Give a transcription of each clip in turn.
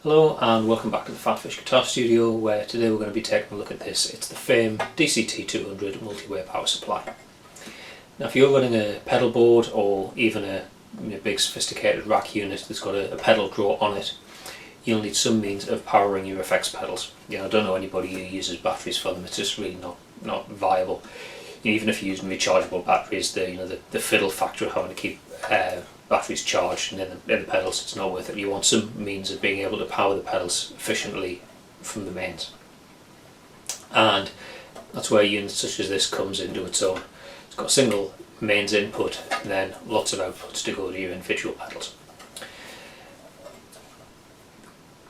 Hello and welcome back to the PhatPhish Guitar Studio, where today we're going to be taking a look at this. It's the Fame DCT-200 multi-way power supply. Now if you're running a pedal board or even a big sophisticated rack unit that's got a pedal drawer on it, you'll need some means of powering your effects pedals. I don't know anybody who uses batteries for them. It's just really not viable. Even if you're using rechargeable batteries, the fiddle factor of having to keep batteries charged and in the pedals, it's not worth it. You want some means of being able to power the pedals efficiently from the mains, and that's where units such as this comes into its own. It's got a single mains input and then lots of outputs to go to your individual pedals.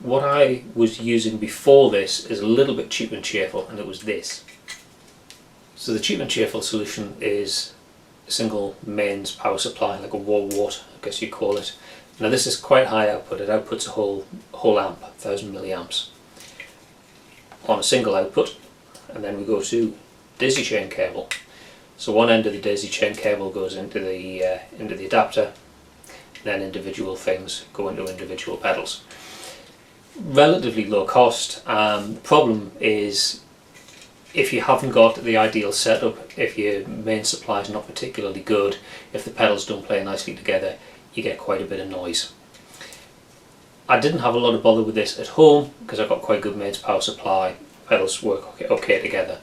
What I was using before this is a little bit cheap and cheerful, and it was this. So the cheap and cheerful solution is a single mains power supply, like a wall wart, I guess you call it. Now this is quite high output. It outputs a whole amp, 1000 milliamps, on a single output, and then we go to daisy chain cable. So one end of the daisy chain cable goes into the adapter, and then individual things go into individual pedals. Relatively low cost. The problem is, if you haven't got the ideal setup, if your main supply is not particularly good, if the pedals don't play nicely together, you get quite a bit of noise. I didn't have a lot of bother with this at home because I've got quite good mains power supply. Pedals work okay together.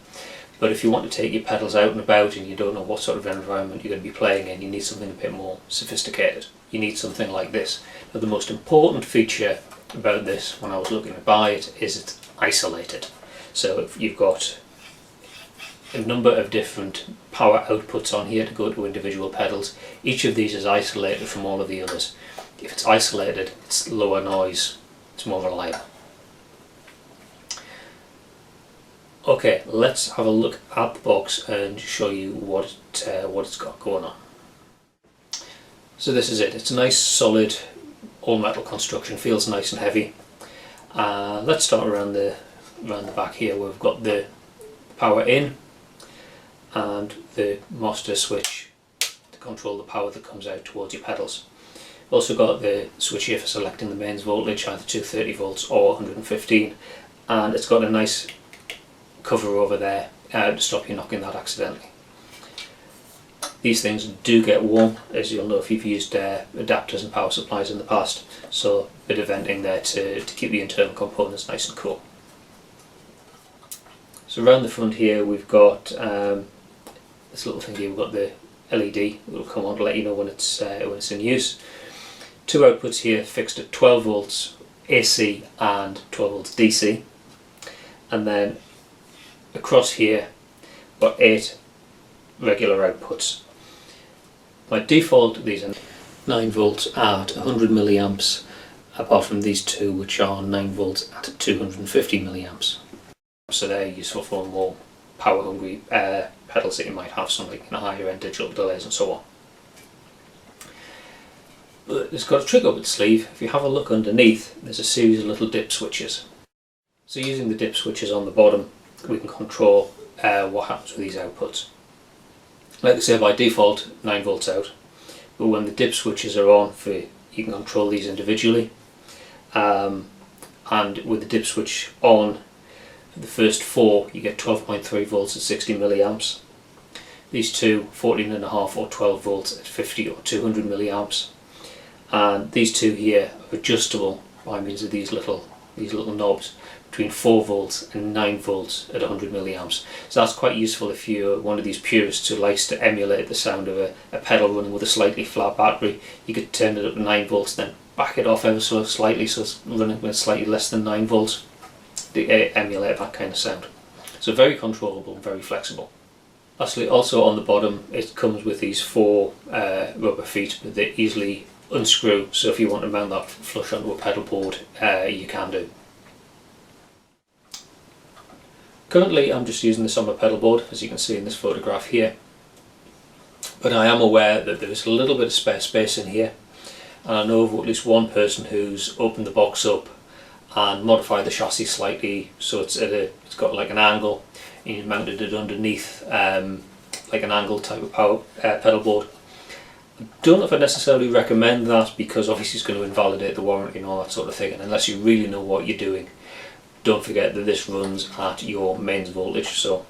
But if you want to take your pedals out and about and you don't know what sort of environment you're going to be playing in, you need something a bit more sophisticated. You need something like this. Now, the most important feature about this when I was looking to buy it is it's isolated. So if you've got a number of different power outputs on here to go to individual pedals. Each of these is isolated from all of the others. If it's isolated, it's lower noise, it's more reliable. Okay, let's have a look at the box and show you what it's got going on. So this is it. It's a nice solid all metal construction, feels nice and heavy. Let's start around the back here, where we've got the power in and the master switch to control the power that comes out towards your pedals. We've also got the switch here for selecting the mains voltage, either 230 volts or 115, and it's got a nice cover over there to stop you knocking that accidentally. These things do get warm, as you'll know if you've used adapters and power supplies in the past, so a bit of venting there to keep the internal components nice and cool. So around the front here we've got this little thing here. We've got the LED that will come on to let you know when it's in use. Two outputs here fixed at 12 volts AC and 12 volts DC, and then across here we've got 8 regular outputs. By default these are 9 volts at 100 milliamps, apart from these two which are 9 volts at 250 milliamps. So they're useful for more power hungry pedals that you might have, some like higher end digital delays and so on. But it's got a trick up its sleeve. If you have a look underneath, there's a series of little dip switches. So using the dip switches on the bottom, we can control what happens with these outputs. Like I say, by default 9 volts out, but when the dip switches are on, you can control these individually, and with the dip switch on, the first 4 you get 12.3 volts at 60 milliamps. These two 14.5 or 12 volts at 50 or 200 milliamps, and these two here are adjustable by means of these little knobs between 4 volts and 9 volts at 100 milliamps. So that's quite useful if you're one of these purists who likes to emulate the sound of a pedal running with a slightly flat battery. You could turn it up to 9 volts, then back it off ever so slightly so it's running with slightly less than 9 volts. Emulate that kind of sound. So very controllable and very flexible. Lastly, also on the bottom it comes with these 4 rubber feet, but they easily unscrew, so if you want to mount that flush onto a pedal board, you can do. Currently I'm just using this on my pedal board, as you can see in this photograph here, but I am aware that there is a little bit of spare space in here, and I know of at least one person who's opened the box up and modified the chassis slightly so it's got like an angle, and you mounted it underneath like an angle type of pedal board, Don't know if I necessarily recommend that, because obviously it's going to invalidate the warranty and all that sort of thing, and unless you really know what you're doing, don't forget that this runs at your mains voltage, so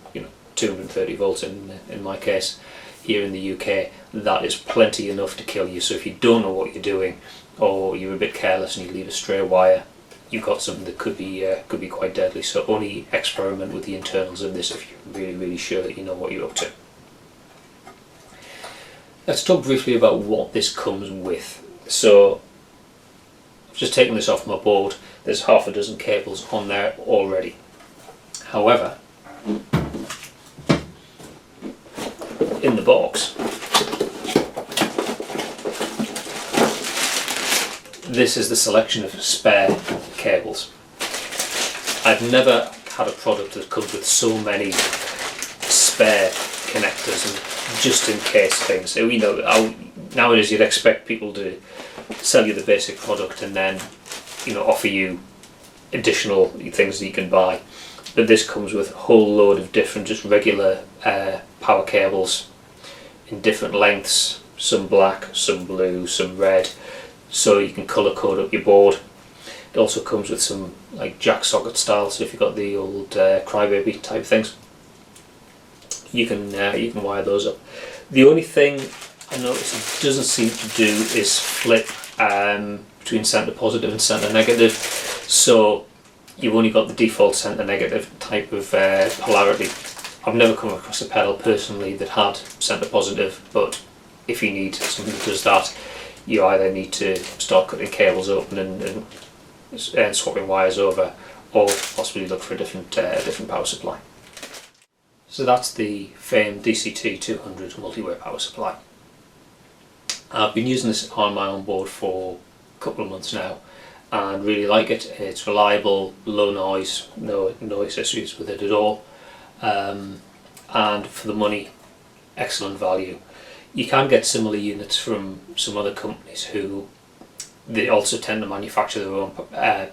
230 volts in my case. Here in the UK, that is plenty enough to kill you. So if you don't know what you're doing, or you're a bit careless and you leave a stray wire, you've got something that could be quite deadly. So only experiment with the internals of this if you're really sure that you know what you're up to. Let's talk briefly about what this comes with. So I've just taken this off my board. There's half a dozen cables on there already. However, in the box, this is the selection of spare cables. I've never had a product that comes with so many spare connectors and just in case things. So, nowadays you'd expect people to sell you the basic product and then offer you additional things that you can buy. But this comes with a whole load of different, just regular power cables in different lengths, some black, some blue, some red, so you can colour code up your board. It also comes with some like jack socket style, so if you've got the old crybaby type things, you can wire those up. The only thing I notice it doesn't seem to do is flip between centre positive and centre negative, so you've only got the default centre negative type of polarity. I've never come across a pedal personally that had centre positive, but if you need something that does that, you either need to start cutting cables open and swapping wires over, or possibly look for a different power supply. So that's the Fame DCT-200 multi-way power supply. I've been using this on my own board for a couple of months now and really like it. It's reliable, low noise, no accessories with it at all, and for the money, excellent value. You can get similar units from some other companies who they also tend to manufacture their own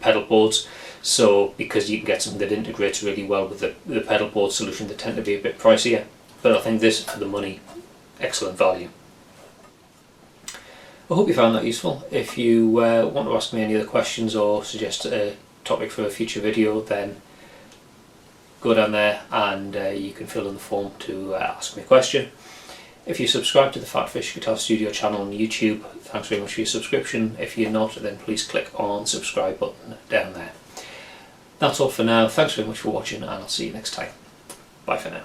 pedal boards, so because you can get something that integrates really well with the pedal board solution, they tend to be a bit pricier, but I think this, for the money, excellent value. I hope you found that useful. If you want to ask me any other questions or suggest a topic for a future video, then go down there and you can fill in the form to ask me a question. If you subscribe to the PhatPhish Guitar Studio channel on YouTube, thanks very much for your subscription. If you're not, then please click on subscribe button down there. That's all for now. Thanks very much for watching, and I'll see you next time. Bye for now.